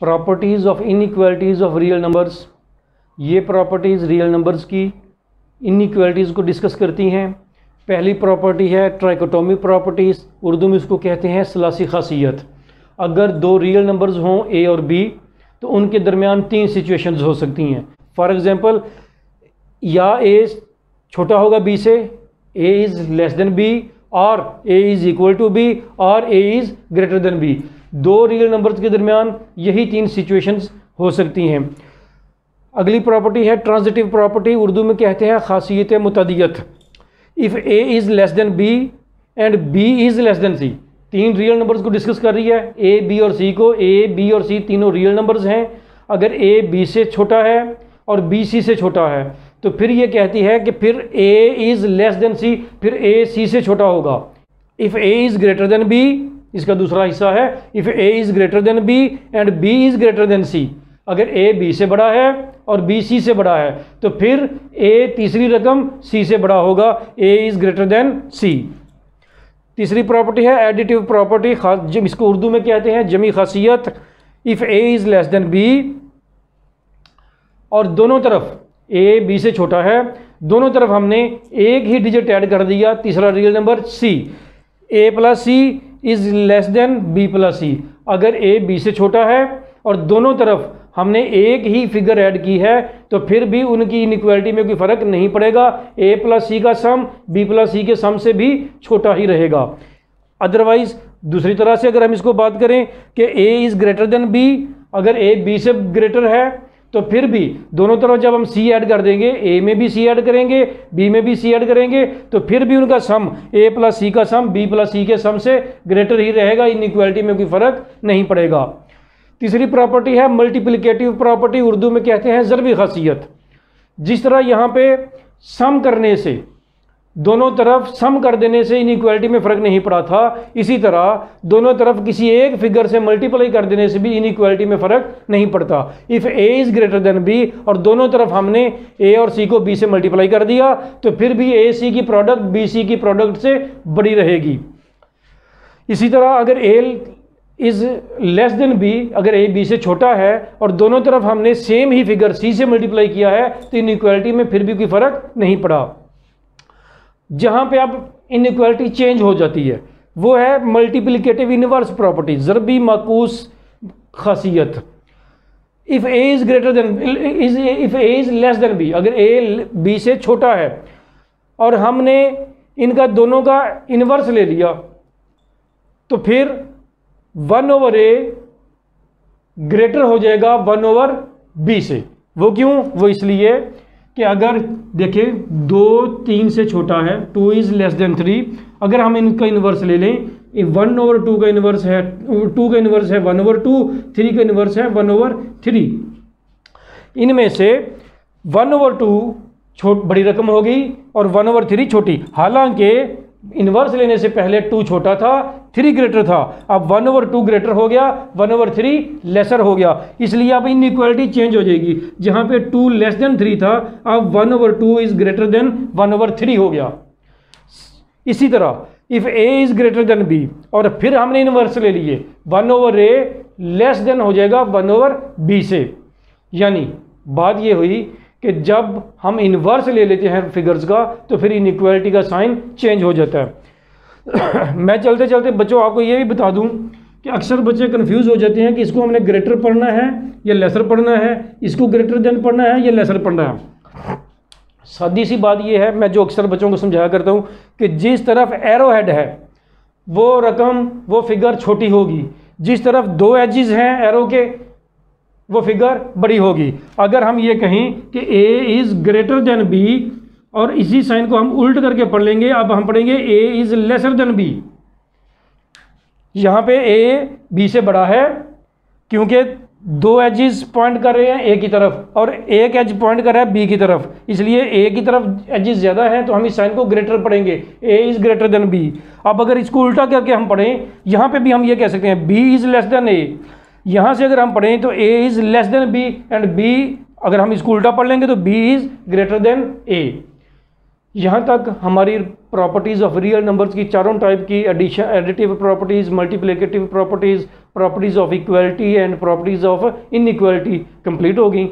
Properties of inequalities of real numbers. ये properties real numbers की inequalities को discuss करती हैं। पहली प्रॉपर्टी है ट्राइकोटोमी प्रॉपर्टीज़, उर्दू में इसको कहते हैं सलासी खासियत। अगर दो रियल नंबर्स हों ए और बी तो उनके दरमियान तीन सिचुएशंस हो सकती हैं। फॉर एग्जांपल, या ए छोटा होगा बी से, A is less than B, और A is equal to B, और A is greater than B. दो रियल नंबर्स के दरमियान यही तीन सिचुएशंस हो सकती हैं। अगली प्रॉपर्टी है ट्रांजिटिव प्रॉपर्टी, उर्दू में कहते हैं खासियत मुतअद्दियत। If A is less than B and B is less than C. तीन रियल नंबर्स को डिस्कस कर रही है, ए बी और सी को। ए बी और सी तीनों रियल नंबर्स हैं। अगर ए बी से छोटा है और बी सी से छोटा है तो फिर ये कहती है कि फिर A is less than C, फिर ए सी से छोटा होगा। If A is greater than B, इसका दूसरा हिस्सा है, if A is greater than B and B is greater than C. अगर ए बी से बड़ा है और बी सी से बड़ा है तो फिर ए तीसरी रकम सी से बड़ा होगा, ए इज़ ग्रेटर देन सी। तीसरी प्रॉपर्टी है एडिटिव प्रॉपर्टी, खास इसको उर्दू में कहते हैं जमी खासियत। If A is less than B और दोनों तरफ ए बी से छोटा है, दोनों तरफ हमने एक ही डिजिट ऐड कर दिया, तीसरा real number C. A plus C is less than B plus C. अगर ए बी से छोटा है और दोनों तरफ हमने एक ही फिगर ऐड की है तो फिर भी उनकी इनइक्वालिटी में कोई फ़र्क नहीं पड़ेगा। ए प्लस सी का सम बी प्लस सी के सम से भी छोटा ही रहेगा। अदरवाइज दूसरी तरह से अगर हम इसको बात करें कि A is greater than B, अगर ए बी से ग्रेटर है तो फिर भी दोनों तरफ जब हम सी ऐड कर देंगे, ए में भी सी ऐड करेंगे, बी में भी सी ऐड करेंगे, तो फिर भी उनका सम ए प्लस सी का सम बी प्लस सी के सम से ग्रेटर ही रहेगा। इनइक्वालिटी में कोई फ़र्क नहीं पड़ेगा। तीसरी प्रॉपर्टी है मल्टीप्लिकेटिव प्रॉपर्टी, उर्दू में कहते हैं ज़रबी खासियत। जिस तरह यहाँ पे सम करने से, दोनों तरफ सम कर देने से इनइक्वालिटी में फ़र्क नहीं पड़ा था, इसी तरह दोनों तरफ किसी एक फिगर से मल्टीप्लाई कर देने से भी इनइक्वालिटी में फ़र्क नहीं पड़ता। If A is greater than B और दोनों तरफ हमने ए और सी को बी से मल्टीप्लाई कर दिया तो फिर भी ए सी की प्रोडक्ट बी सी की प्रोडक्ट से बड़ी रहेगी। इसी तरह अगर A is less than B, अगर ए बी से छोटा है और दोनों तरफ हमने सेम ही फिगर सी से मल्टीप्लाई किया है तो इनइक्वालिटी में फिर भी कोई फ़र्क नहीं पड़ा। जहाँ पे अब इनइक्वालिटी चेंज हो जाती है वो है मल्टीप्लिकेटिव इनवर्स प्रॉपर्टी, ज़रबी माकूस खासियत। If A is greater than if A is less than B, अगर ए बी से छोटा है और हमने इनका दोनों का इनवर्स ले लिया तो फिर 1/a ग्रेटर हो जाएगा 1/b से। वो क्यों? वो इसलिए कि अगर देखें 2 3 से छोटा है, 2 इज़ लेस देन 3, अगर हम इनका इन्वर्स ले लें, 1/2 का इन्वर्स है 2 का इन्वर्स है 1/2, 3 का इन्वर्स है 1/3। इनमें से 1/2 बड़ी रकम होगी और 1/3 छोटी। हालांकि इन्वर्स लेने से पहले 2 छोटा था, 3 ग्रेटर था, अब 1/2 ग्रेटर हो गया, 1/3 लेसर हो गया। इसलिए अब इनइक्वालिटी चेंज हो जाएगी। जहाँ पे 2 लेस देन 3 था अब 1/2 इज़ ग्रेटर देन 1/3 हो गया। इसी तरह if A is greater than B और फिर हमने इन्वर्स ले लिए, 1/a लेस देन हो जाएगा 1/b से। यानी बात ये हुई कि जब हम इन्वर्स ले लेते हैं फिगर्स का तो फिर इनइक्वालिटी का साइन चेंज हो जाता है। मैं चलते चलते बच्चों आपको ये भी बता दूं कि अक्सर बच्चे कंफ्यूज हो जाते हैं कि इसको हमने ग्रेटर पढ़ना है या लेसर पढ़ना है, इसको ग्रेटर देन पढ़ना है या लेसर पढ़ना है। सादी सी बात ये है, मैं जो अक्सर बच्चों को समझाया करता हूँ कि जिस तरफ एरो हेड है वो रकम वो फिगर छोटी होगी, जिस तरफ 2 एजेस हैं एरो के वो फिगर बड़ी होगी। अगर हम ये कहें कि a is greater then b और इसी साइन को हम उल्ट करके पढ़ लेंगे, अब हम पढ़ेंगे a is lesser than b। यहाँ पे a b से बड़ा है क्योंकि 2 एजेस पॉइंट कर रहे हैं a की तरफ और एक एज पॉइंट कर रहा है b की तरफ, इसलिए a की तरफ एजेस ज़्यादा हैं तो हम इस साइन को ग्रेटर पढ़ेंगे, a is greater then b। अब अगर इसको उल्टा करके हम पढ़ें, यहाँ पे भी हम ये कह सकते हैं b is less then a। यहाँ से अगर हम पढ़ें तो a is less then b and b, अगर हम इसको उल्टा पढ़ लेंगे तो b is greater then a। यहाँ तक हमारी प्रॉपर्टीज़ ऑफ रियल नंबर्स की चारों टाइप की addition, additive properties, multiplicative properties, properties of equality and properties of inequality complete हो गई।